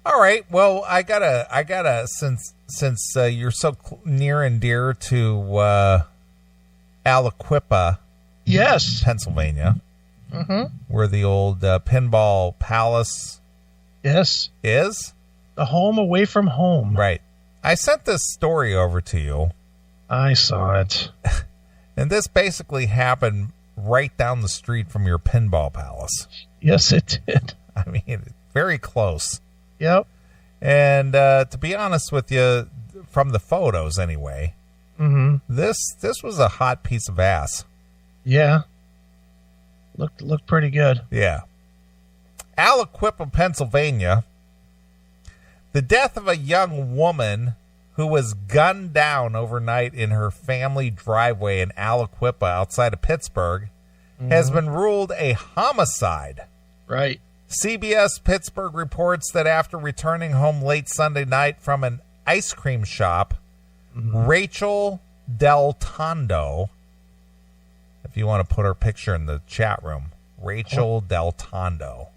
All right. Well, I gotta, since you're so near and dear to Aliquippa, yes, Pennsylvania, where the old Pinball Palace, yes, is the home away from home. Right. I sent this story over to you. I saw it, and this basically happened right down the street from your Pinball Palace. Yes, it did. I mean, very close. Yep. And to be honest with you, from the photos anyway, this was a hot piece of ass. Yeah. Looked pretty good. Yeah. Aliquippa, Pennsylvania. The death of a young woman who was gunned down overnight in her family driveway in Aliquippa outside of Pittsburgh has been ruled a homicide. Right. CBS Pittsburgh reports that after returning home late Sunday night from an ice cream shop, Rachel Del Tondo, if you want to put her picture in the chat room, Rachel Del Tondo,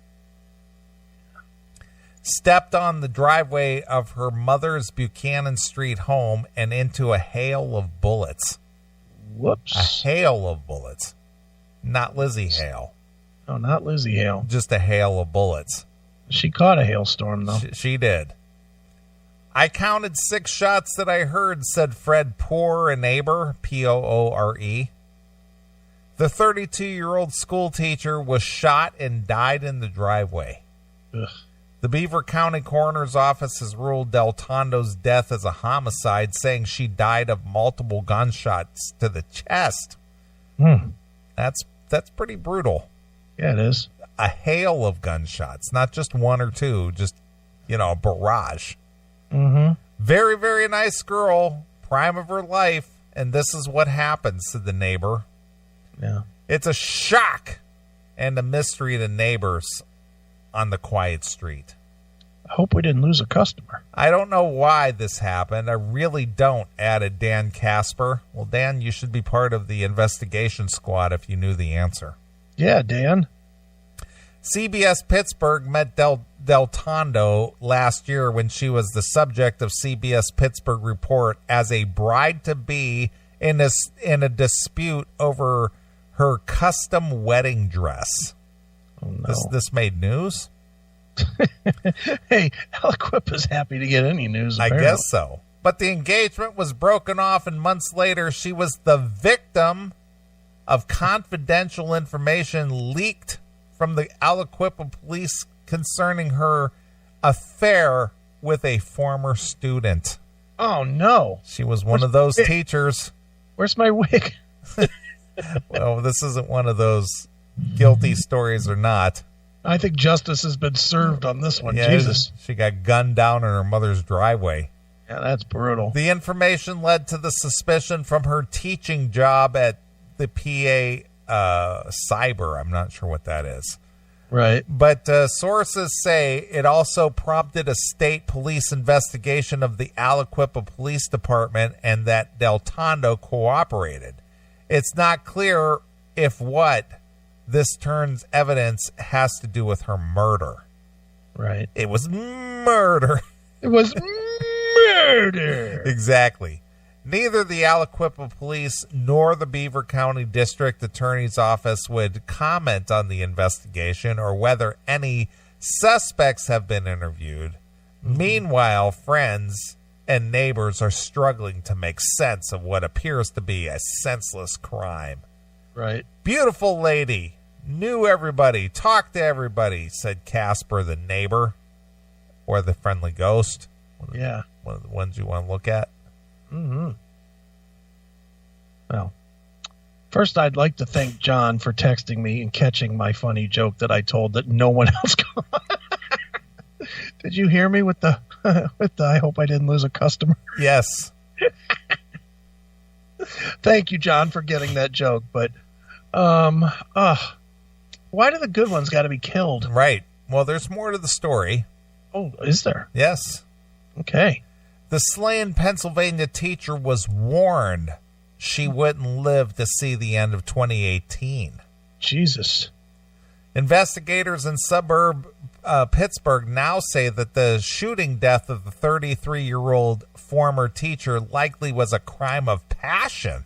stepped on the driveway of her mother's Buchanan Street home and into a hail of bullets. Whoops. A hail of bullets. Not Lizzie Hale. No, not Lizzie Hale. Just a hail of bullets. She caught a hailstorm, though. She did. I counted 6 shots that I heard, said Fred Poore, a neighbor, Poore. The 32-year-old school teacher was shot and died in the driveway. Ugh. The Beaver County Coroner's Office has ruled Del Tondo's death as a homicide, saying she died of multiple gunshots to the chest. That's pretty brutal. Yeah, it is. A hail of gunshots, not just one or two, just, a barrage. Very, very nice girl, prime of her life, and this is what happens to the neighbor. Yeah. It's a shock and a mystery to neighbors on the quiet street. I hope we didn't lose a customer. I don't know why this happened. I really don't, added Dan Casper. Well, Dan, you should be part of the investigation squad if you knew the answer. Yeah, Dan. CBS Pittsburgh met Del Tondo last year when she was the subject of CBS Pittsburgh report as a bride-to-be in a dispute over her custom wedding dress. Oh, no. This made news? Hey, Aliquippa's happy to get any news, apparently. I guess so. But the engagement was broken off, and months later, she was the victim of confidential information leaked from the Aliquippa police concerning her affair with a former student. Oh, no. She was one of those teachers. Where's my wig? Well, this isn't one of those guilty stories or not. I think justice has been served on this one. Yeah, Jesus. She got gunned down in her mother's driveway. Yeah, that's brutal. The information led to the suspicion from her teaching job at the PA Cyber. I'm not sure what that is. Right. But sources say it also prompted a state police investigation of the Aliquippa Police Department and that Del Tondo cooperated. It's not clear if what this turns evidence has to do with her murder. Right. It was murder. It was murder. Exactly. Neither the Aliquippa Police nor the Beaver County District Attorney's Office would comment on the investigation or whether any suspects have been interviewed. Meanwhile, friends and neighbors are struggling to make sense of what appears to be a senseless crime. Right. Beautiful lady. Knew everybody. Talked to everybody, said Casper, the neighbor. Or the friendly ghost. Yeah. One of the ones you want to look at. Well, first I'd like to thank John for texting me and catching my funny joke that I told that no one else got. Did you hear me with the I hope I didn't lose a customer? Yes. Thank you, John, for getting that joke. But why do the good ones got to be killed? Right. Well, there's more to the story. Oh, is there? Yes. Okay. The slain Pennsylvania teacher was warned she wouldn't live to see the end of 2018. Jesus. Investigators in suburb Pittsburgh now say that the shooting death of the 33-year-old former teacher likely was a crime of passion.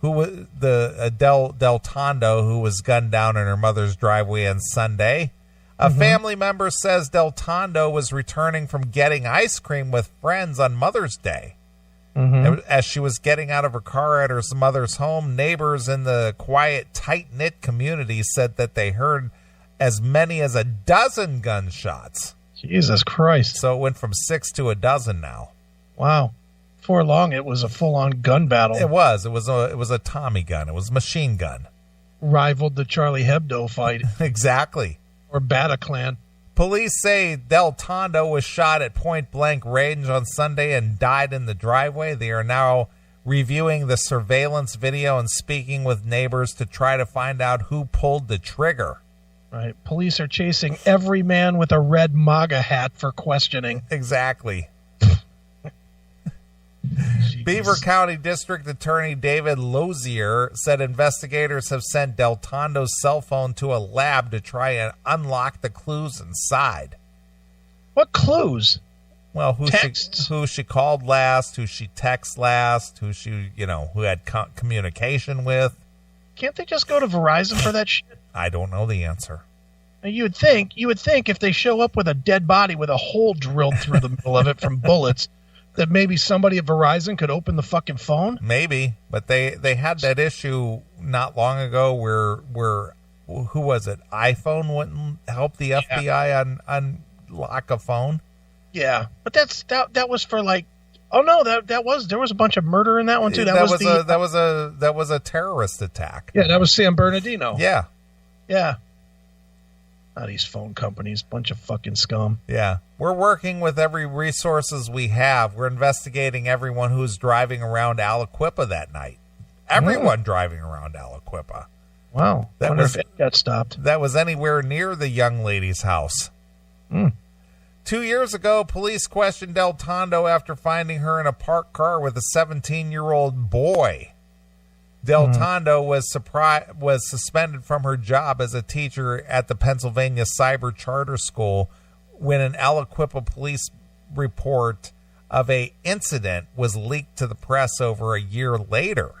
Who was Del Tondo, who was gunned down in her mother's driveway on Sunday. A family member says Del Tondo was returning from getting ice cream with friends on Mother's Day. As she was getting out of her car at her mother's home, neighbors in the quiet, tight-knit community said that they heard as many as a dozen gunshots. Jesus Christ. So it went from 6 to a dozen now. Wow. Before long, it was a full-on gun battle. It was. It was a Tommy gun. It was a machine gun. Rivaled the Charlie Hebdo fight. Exactly. Or Bataclan. Police say Del Tondo was shot at point-blank range on Sunday and died in the driveway. They are now reviewing the surveillance video and speaking with neighbors to try to find out who pulled the trigger. Right. Police are chasing every man with a red MAGA hat for questioning. Exactly. Beaver County District Attorney David Lozier said investigators have sent Del Tondo's cell phone to a lab to try and unlock the clues inside. What clues? Well, who she called last, who she texted last, who she, who had communication with. Can't they just go to Verizon for that shit? I don't know the answer. You would think if they show up with a dead body with a hole drilled through the middle of it from bullets, that maybe somebody at Verizon could open the fucking phone? Maybe, but they had that issue not long ago where who was it? iPhone wouldn't help the FBI unlock a phone. Yeah, but that was for like, oh no, there was a bunch of murder in that one too. That was a terrorist attack. Yeah, that was San Bernardino. Yeah. These phone companies, bunch of fucking scum. Yeah. We're working with every resources we have. We're investigating everyone who's driving around Aliquippa that night. Everyone driving around Aliquippa. Wow. That was if it got stopped. That was anywhere near the young lady's house. 2 years ago, police questioned Del Tondo after finding her in a parked car with a 17-year-old boy. Del Tondo was suspended from her job as a teacher at the Pennsylvania Cyber Charter School when an Aliquippa police report of an incident was leaked to the press over a year later.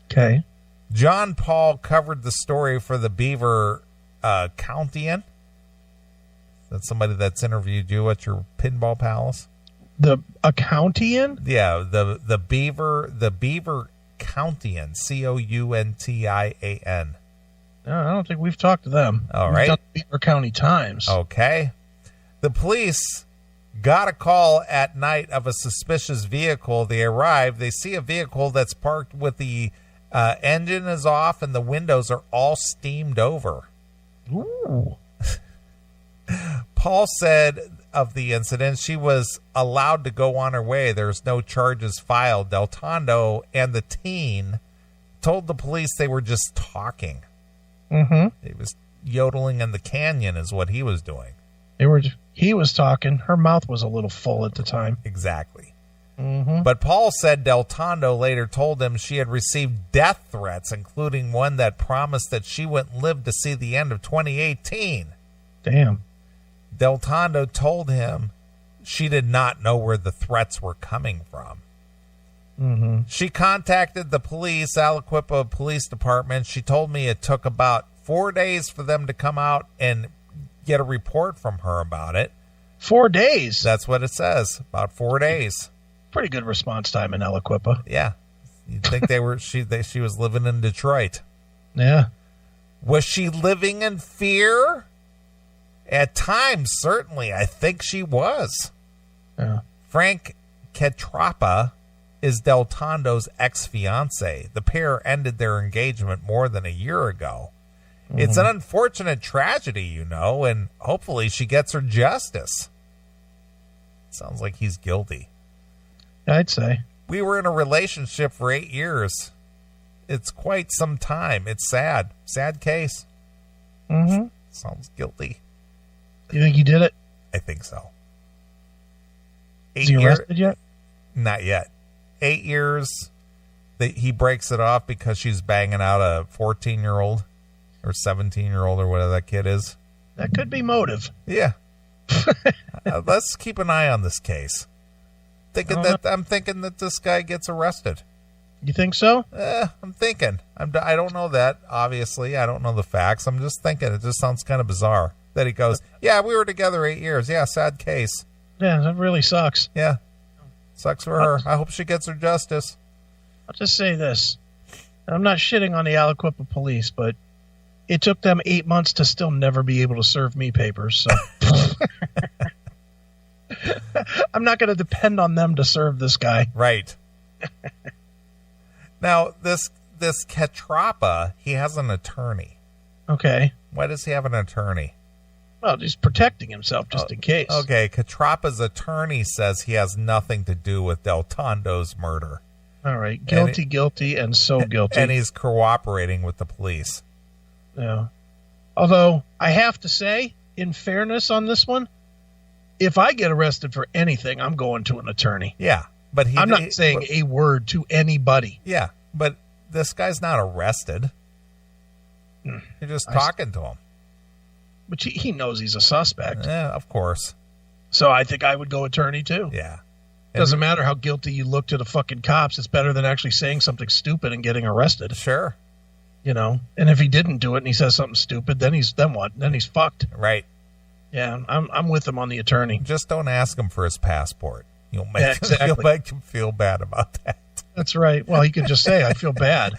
Okay. John Paul covered the story for the Beaver Countyan. That's somebody that's interviewed you at your Pinball Palace. The Countyan? Yeah, the Beaver Countyan, Countian. No, I don't think we've talked to them. All right. We've done the Beaver County Times. Okay. The police got a call at night of a suspicious vehicle. They arrive. They see a vehicle that's parked with the engine is off and the windows are all steamed over. Ooh. Paul said of the incident, she was allowed to go on her way. There's no charges filed. Del Tondo and the teen told the police they were just talking. He was yodeling in the canyon is what he was doing. He was talking. Her mouth was a little full at the time. Exactly. But Paul said Del Tondo later told him she had received death threats, including one that promised that she wouldn't live to see the end of 2018. Damn. Del Tondo told him she did not know where the threats were coming from. She contacted the police, Aliquippa Police Department. She told me it took about 4 days for them to come out and get a report from her about it. 4 days? That's what it says, about 4 days. Pretty good response time in Aliquippa. Yeah. You'd think she was living in Detroit. Yeah. Was she living in fear? At times, certainly. I think she was. Yeah. Frank Ketrapa is Del Tondo's ex-fiance. The pair ended their engagement more than a year ago. It's an unfortunate tragedy, and hopefully she gets her justice. Sounds like he's guilty. I'd say. We were in a relationship for 8 years. It's quite some time. It's sad. Sad case. Sounds guilty. You think he did it? I think so. Is he arrested yet? Not yet. 8 years. He breaks it off because she's banging out a 14-year-old. or 17-year-old or whatever that kid is. That could be motive. Yeah. Let's keep an eye on this case. I'm thinking that this guy gets arrested. You think so? I'm thinking. I don't know that, obviously. I don't know the facts. I'm just thinking. It just sounds kind of bizarre that he goes, yeah, we were together 8 years. Yeah, sad case. Yeah, that really sucks. Yeah. Sucks for her. I hope she gets her justice. I'll just say this. I'm not shitting on the Aliquippa police, but it took them 8 months to still never be able to serve me papers. So I'm not going to depend on them to serve this guy. Right. Now, this Ketrapa, he has an attorney. Okay. Why does he have an attorney? Well, he's protecting himself just in case. Okay, Ketrapa's attorney says he has nothing to do with Del Tondo's murder. All right. Guilty, and so guilty. And he's cooperating with the police. Yeah. Although, I have to say, in fairness on this one, if I get arrested for anything, I'm going to an attorney. Yeah. But I'm not saying a word to anybody. Yeah, but this guy's not arrested. You're just talking to him. But he knows he's a suspect. Yeah, of course. So I think I would go attorney, too. Yeah. Doesn't matter how guilty you look to the fucking cops. It's better than actually saying something stupid and getting arrested. Sure. You know? And if he didn't do it and he says something stupid, then what? Then he's fucked. Right. Yeah, I'm with him on the attorney. Just don't ask him for his passport. You'll make him feel bad about that. That's right. Well, he could just say, I feel bad.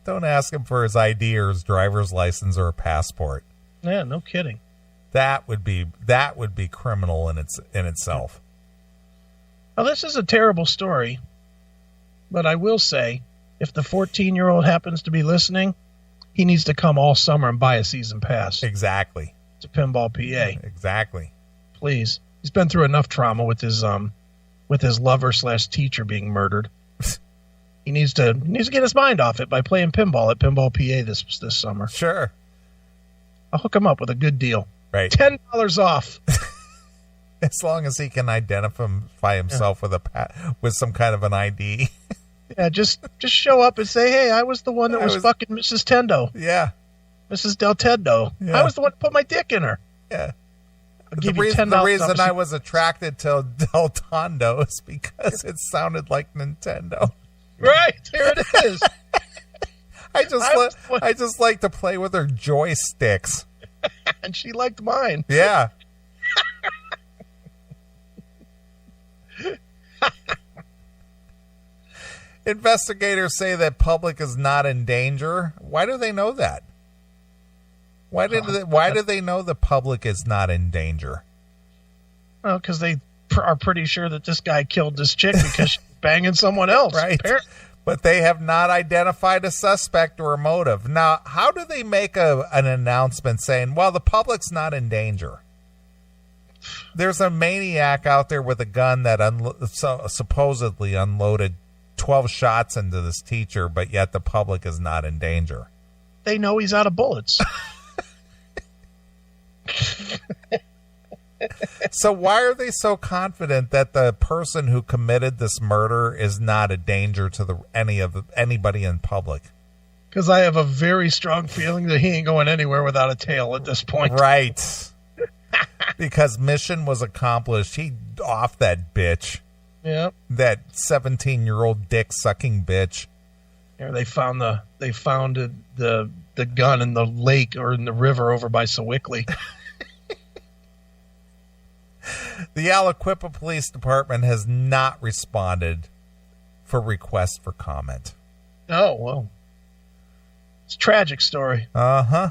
Don't ask him for his ID or his driver's license or a passport. Yeah, no kidding. That would be criminal in itself. Well, this is a terrible story, but I will say, if the 14-year-old happens to be listening, he needs to come all summer and buy a season pass. Exactly. To Pinball PA. Exactly. Please. He's been through enough trauma with his lover/teacher being murdered. He needs to get his mind off it by playing pinball at Pinball PA this summer. Sure. I'll hook him up with a good deal. Right. $10 off. As long as he can identify himself with some kind of an ID. Yeah, just show up and say, hey, I was the one that was fucking Mrs. Tendo. Yeah. Mrs. Del Tendo. Yeah. I was the one that put my dick in her. Yeah. The reason I was attracted to Del Tondo is because it sounded like Nintendo. Right, here it is. I just like to play with her joysticks. And she liked mine. Yeah. Investigators say that public is not in danger. Why do they know that? Why do they know the public is not in danger? Well, because they are pretty sure that this guy killed this chick because she's banging someone else. Right. Apparently. But they have not identified a suspect or a motive. Now, how do they make an announcement saying, well, the public's not in danger? There's a maniac out there with a gun that supposedly unloaded 12 shots into this teacher, but yet the public is not in danger. They know he's out of bullets. So why are they so confident that the person who committed this murder is not a danger to anybody in public? Because I have a very strong feeling that he ain't going anywhere without a tail at this point. Right. Because mission was accomplished. He off that bitch. Yeah. That 17-year-old dick-sucking bitch. Yeah, they found the gun in the lake or in the river over by Sewickley. The Aliquippa Police Department has not responded for requests for comment. Oh, well. It's a tragic story. Uh-huh.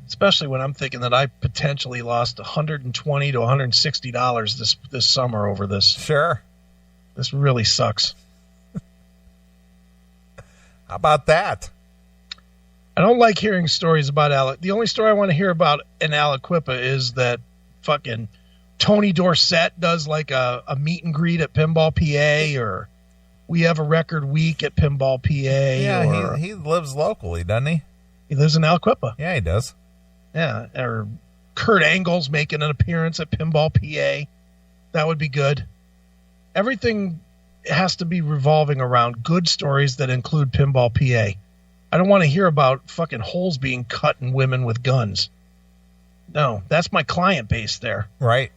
Especially when I'm thinking that I potentially lost $120 to $160 this summer over this. Sure. This really sucks. How about that? I don't like hearing stories about The only story I want to hear about in Aliquippa is that fucking Tony Dorsett does like a meet and greet at Pinball PA, or we have a record week at Pinball PA. Yeah, he lives locally, doesn't he? He lives in Aliquippa. Yeah, he does. Yeah, or Kurt Angle's making an appearance at Pinball PA. That would be good. Everything has to be revolving around good stories that include Pinball PA. I don't want to hear about fucking holes being cut in women with guns. No, that's my client base there. Right.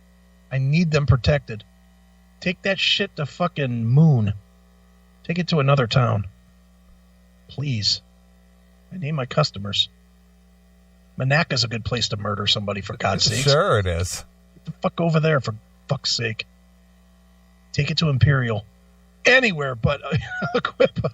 I need them protected. Take that shit to fucking Moon. Take it to another town. Please. I need my customers. Monaca's a good place to murder somebody, for God's sake. Sure it is. Get the fuck over there, for fuck's sake. Take it to Imperial. Anywhere but Aliquippa.